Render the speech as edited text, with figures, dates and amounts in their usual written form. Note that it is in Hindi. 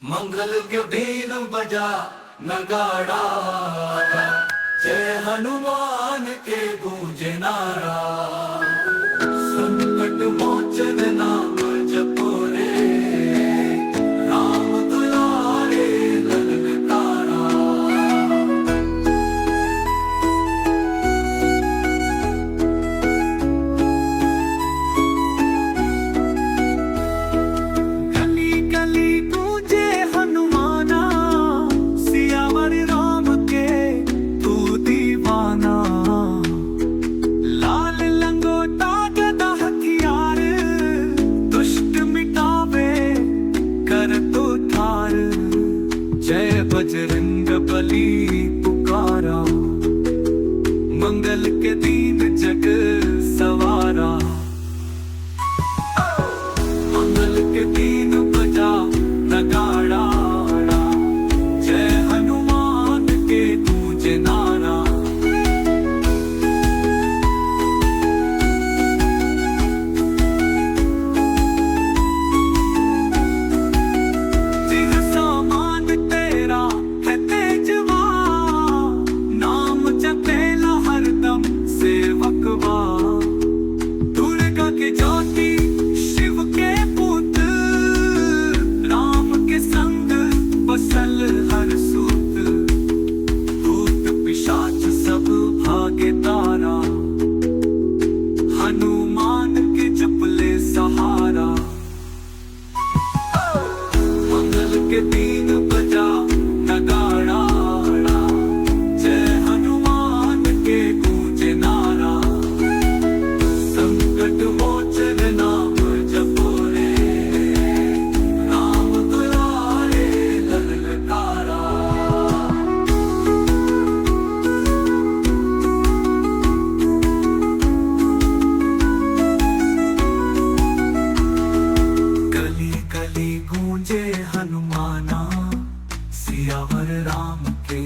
मंगल के बीन बजा नगाड़ा, जय हनुमान के गूंजे नारा। संकट मोचन नाम जपो रे, राम दुलारे ललकारा। गली गली गूंजे हनुमाना, सियावर राम के तू दीवाना। लाल लंगोटा गदा हथियार, दुष्ट मिटावे कर तो थार। जय बजरंग बली पुकारा, मंगल के दीन जग सवारा। मंगल के दीन बजा नगाड़ा, जय हनुमान के गूंजे नारा। सिंह समान तेरा है तेजवा, नाम जपेला हरदम सेवकवा। दुर्गा के ज्योति शिव के पुत, राम के संग बसल हर सूत। भूत पिशाच सब भागे तारा, हनुमान के जपले सहारा। मंगल के दीन बजा नगाड़ा, जय हनुमान के गूंजे नारा। संकट मोचन नाम जपो रे, राम दुलारे ललकारा। गली गली गूंजे हनुमाना, सियावर राम के